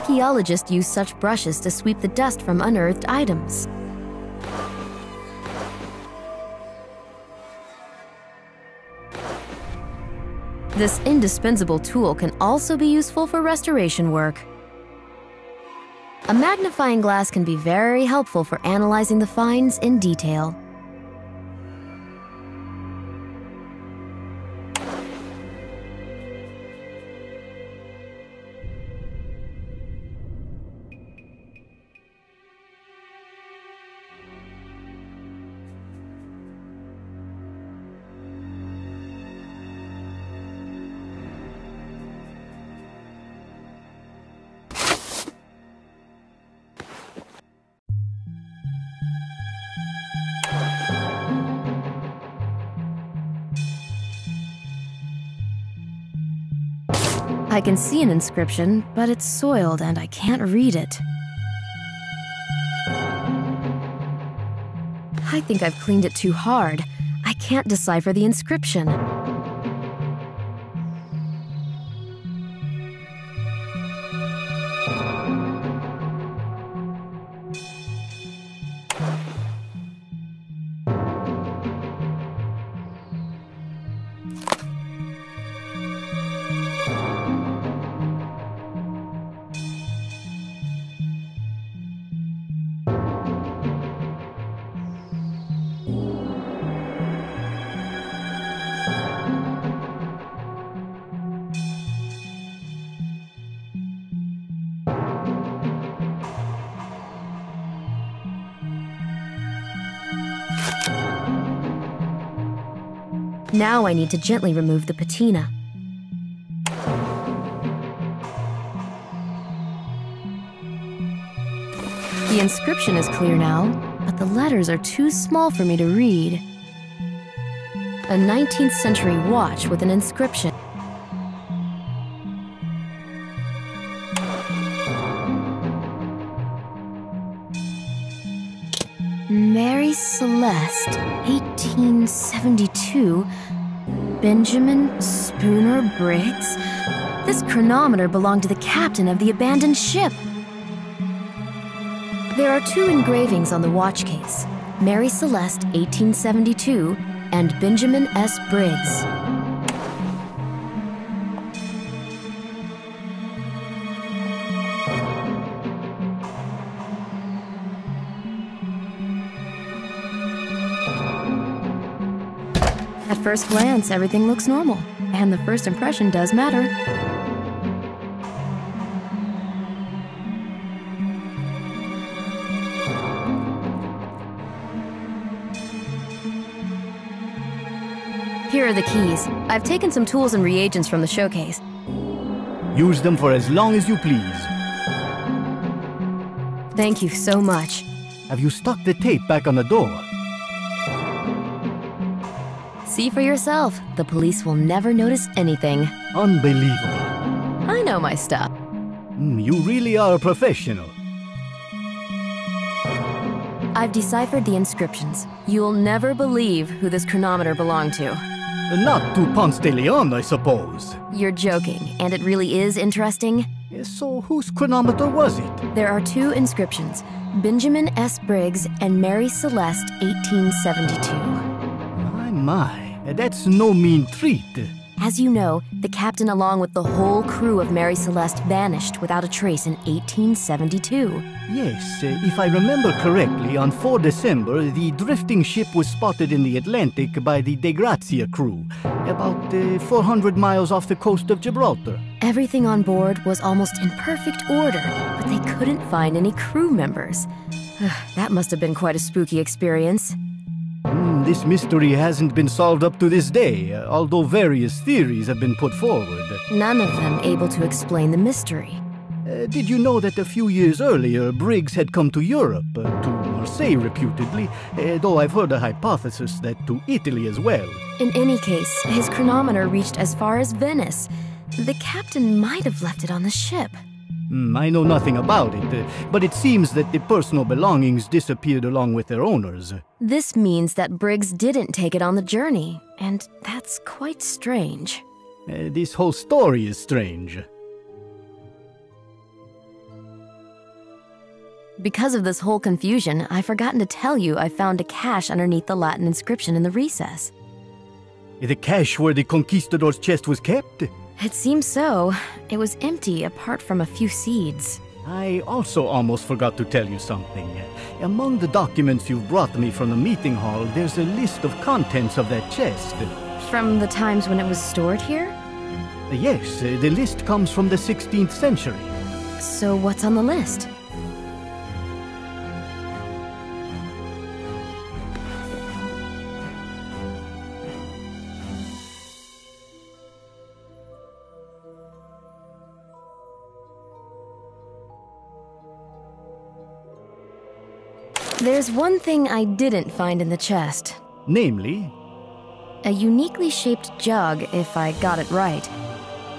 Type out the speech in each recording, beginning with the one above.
archaeologists use such brushes to sweep the dust from unearthed items. This indispensable tool can also be useful for restoration work. A magnifying glass can be very helpful for analyzing the finds in detail. I can see an inscription, but it's soiled and I can't read it. I think I've cleaned it too hard. I can't decipher the inscription. Now I need to gently remove the patina. The inscription is clear now, but the letters are too small for me to read. A 19th century watch with an inscription. Mary Celeste, 1872. Benjamin Spooner Briggs? This chronometer belonged to the captain of the abandoned ship. There are two engravings on the watch case. Mary Celeste, 1872, and Benjamin S. Briggs. At first glance, everything looks normal, and the first impression does matter. Here are the keys. I've taken some tools and reagents from the showcase. Use them for as long as you please. Thank you so much. Have you stuck the tape back on the door? See for yourself. The police will never notice anything. Unbelievable. I know my stuff. You really are a professional. I've deciphered the inscriptions. You'll never believe who this chronometer belonged to. Not to Ponce de Leon, I suppose. You're joking, and it really is interesting. So whose chronometer was it? There are two inscriptions, Benjamin S. Briggs and Mary Celeste, 1872. My, that's no mean treat. As you know, the captain along with the whole crew of Mary Celeste vanished without a trace in 1872. Yes, if I remember correctly, on 4 December, the drifting ship was spotted in the Atlantic by the De Grazia crew, about 400 miles off the coast of Gibraltar. Everything on board was almost in perfect order, but they couldn't find any crew members. That must have been quite a spooky experience. This mystery hasn't been solved up to this day, although various theories have been put forward. None of them able to explain the mystery. Did you know that a few years earlier, Briggs had come to Europe, to Marseille reputedly, though I've heard a hypothesis that to Italy as well. In any case, his chronometer reached as far as Venice. The captain might have left it on the ship. I know nothing about it, but it seems that the personal belongings disappeared along with their owners. This means that Briggs didn't take it on the journey, and that's quite strange. This whole story is strange. Because of this whole confusion, I've forgotten to tell you I found a cache underneath the Latin inscription in the recess. The cache where the conquistador's chest was kept? It seems so. It was empty apart from a few seeds. I also almost forgot to tell you something. Among the documents you've brought me from the meeting hall, there's a list of contents of that chest. From the times when it was stored here? Yes, the list comes from the 16th century. So what's on the list? There's one thing I didn't find in the chest. Namely? A uniquely shaped jug, if I got it right.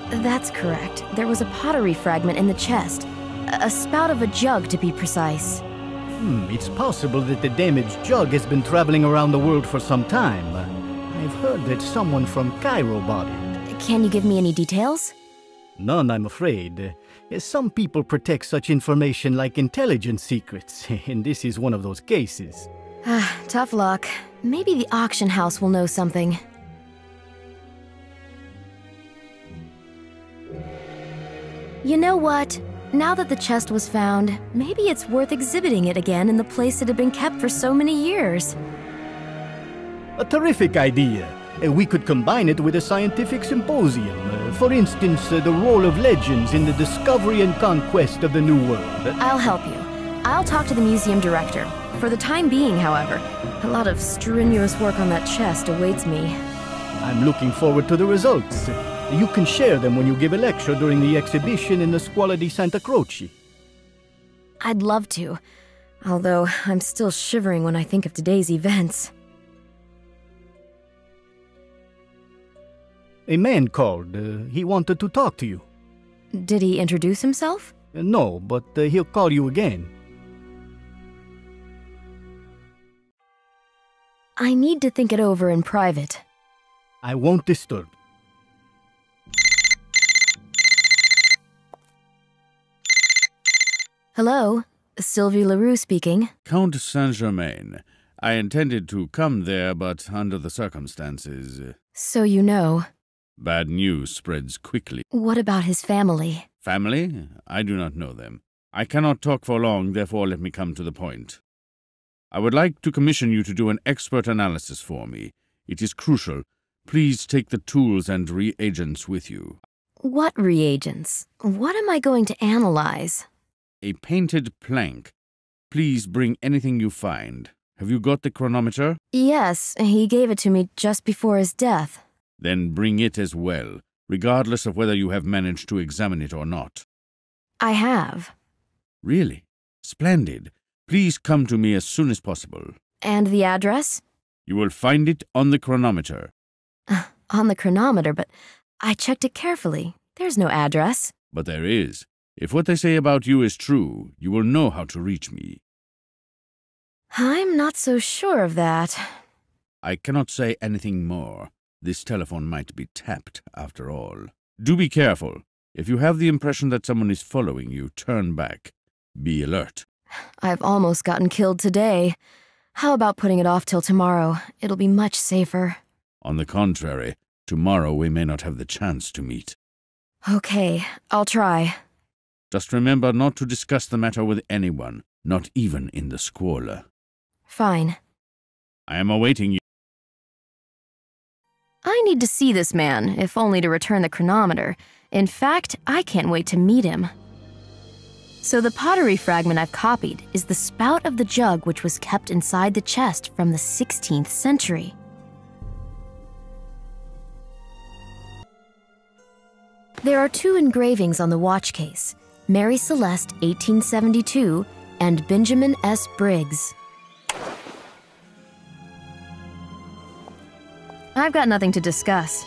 That's correct. There was a pottery fragment in the chest. A spout of a jug, to be precise. It's possible that the damaged jug has been traveling around the world for some time. I've heard that someone from Cairo bought it. Can you give me any details? None, I'm afraid. Some people protect such information like intelligence secrets, and this is one of those cases. Tough luck. Maybe the auction house will know something. You know what? Now that the chest was found, maybe it's worth exhibiting it again in the place it had been kept for so many years. A terrific idea. We could combine it with a scientific symposium. For instance, the role of legends in the discovery and conquest of the New World. I'll help you. I'll talk to the museum director. For the time being, however, a lot of strenuous work on that chest awaits me. I'm looking forward to the results. You can share them when you give a lecture during the exhibition in the Scuola di Santa Croce. I'd love to, although I'm still shivering when I think of today's events. A man called. He wanted to talk to you. Did he introduce himself? No, but he'll call you again. I need to think it over in private. I won't disturb. Hello, Sylvie Leroux speaking. Count Saint-Germain. I intended to come there, but under the circumstances... So you know. Bad news spreads quickly. What about his family? Family? I do not know them. I cannot talk for long, therefore let me come to the point. I would like to commission you to do an expert analysis for me. It is crucial. Please take the tools and reagents with you. What reagents? What am I going to analyze? A painted plank. Please bring anything you find. Have you got the chronometer? Yes, he gave it to me just before his death. Then bring it as well, regardless of whether you have managed to examine it or not. I have. Really? Splendid. Please come to me as soon as possible. And the address? You will find it on the chronometer. On the chronometer, but I checked it carefully. There's no address. But there is. If what they say about you is true, you will know how to reach me. I'm not so sure of that. I cannot say anything more. This telephone might be tapped, after all. Do be careful. If you have the impression that someone is following you, turn back. Be alert. I've almost gotten killed today. How about putting it off till tomorrow? It'll be much safer. On the contrary, tomorrow we may not have the chance to meet. Okay, I'll try. Just remember not to discuss the matter with anyone, not even in the scuola. Fine. I am awaiting you. I need to see this man, if only to return the chronometer. In fact, I can't wait to meet him. So the pottery fragment I've copied is the spout of the jug which was kept inside the chest from the 16th century. There are two engravings on the watch case, Mary Celeste 1872 and Benjamin S. Briggs. I've got nothing to discuss.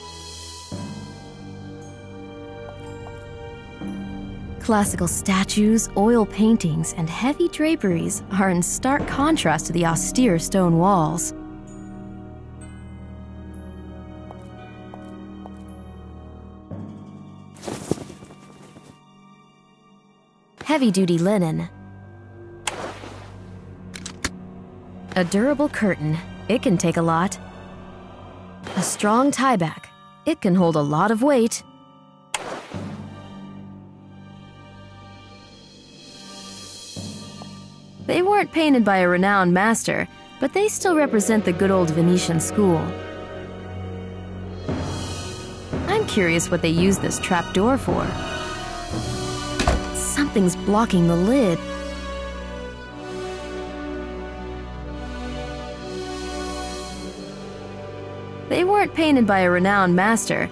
Classical statues, oil paintings, and heavy draperies are in stark contrast to the austere stone walls. Heavy-duty linen. A durable curtain. It can take a lot. A strong tieback. It can hold a lot of weight. They weren't painted by a renowned master, but they still represent the good old Venetian school. I'm curious what they use this trapdoor for. Something's blocking the lid. They weren't painted by a renowned master.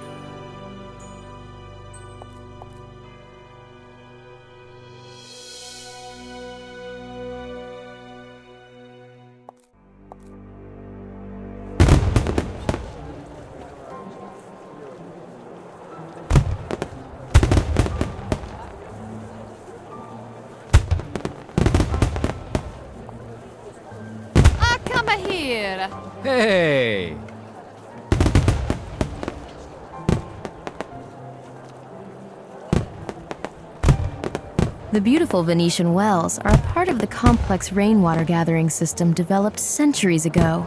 Come here. Hey! The beautiful Venetian wells are a part of the complex rainwater gathering system developed centuries ago.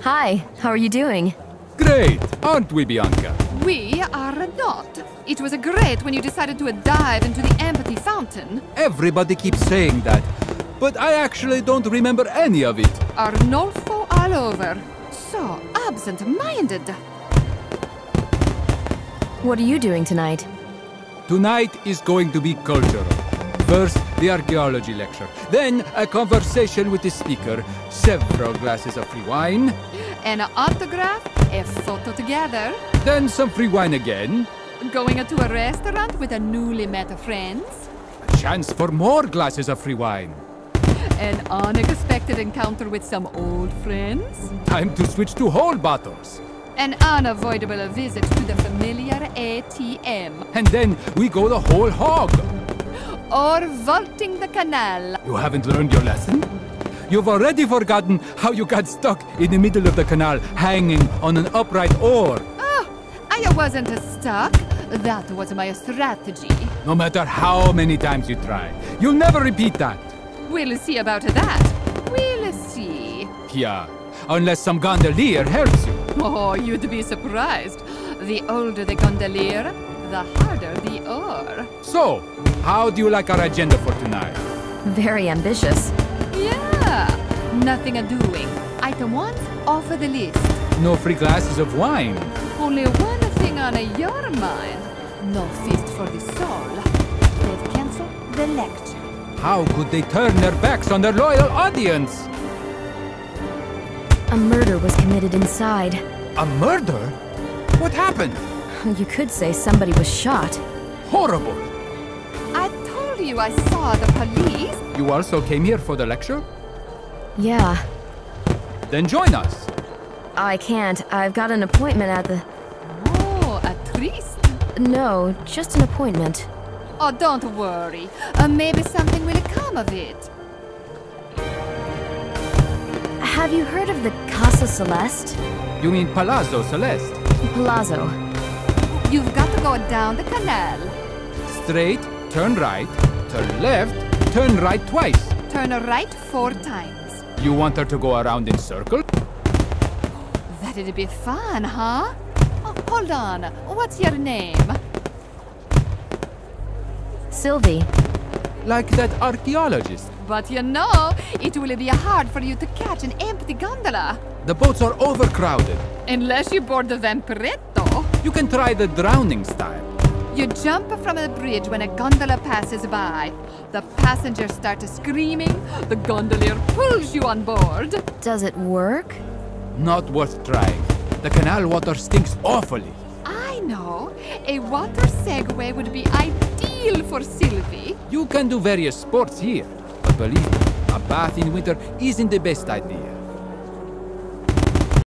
Hi, how are you doing? Great, aren't we, Bianca? We are not. It was great when you decided to dive into the empty fountain. Everybody keeps saying that, but I actually don't remember any of it. Arnolfo all over. So absent-minded. What are you doing tonight? Tonight is going to be cultural. First, the archaeology lecture. Then, a conversation with the speaker. Several glasses of free wine. An autograph, a photo together. Then some free wine again. Going to a restaurant with a newly met friends. A chance for more glasses of free wine. An unexpected encounter with some old friends. Time to switch to whole bottles. An unavoidable visit to the familiar ATM. And then we go the whole hog. Or vaulting the canal. You haven't learned your lesson? You've already forgotten how you got stuck in the middle of the canal, hanging on an upright oar. Oh, I wasn't stuck. That was my strategy. No matter how many times you try, you'll never repeat that. We'll see about that. We'll see. Yeah, unless some gondolier helps you. Oh, you'd be surprised. The older the gondolier, the harder the oar. So, how do you like our agenda for tonight? Very ambitious. Yeah, nothing doing. Item 1 off the list. No free glasses of wine. Only one thing on your mind. No feast for the soul. They've canceled the lecture. How could they turn their backs on their loyal audience? A murder was committed inside. A murder? What happened? You could say somebody was shot. Horrible. I told you I saw the police. You also came here for the lecture? Yeah. Then join us. I can't. I've got an appointment at the... Oh, a triste. No, just an appointment. Oh, don't worry. Maybe something will come of it. Have you heard of the Casa Celeste? You mean Palazzo Celeste? Palazzo. You've got to go down the canal. Straight, turn right, turn left, turn right twice. Turn right 4 times. You want her to go around in circle? That'd be fun, huh? Oh, hold on. What's your name? Sylvie. Like that archaeologist. But you know, it will be hard for you to catch an empty gondola. The boats are overcrowded. Unless you board the Vampiretto. You can try the drowning style. You jump from the bridge when a gondola passes by. The passengers start screaming. The gondolier pulls you on board. Does it work? Not worth trying. The canal water stinks awfully. I know. A water Segway would be ideal for Sylvie. You can do various sports here. But believe me, a bath in winter isn't the best idea.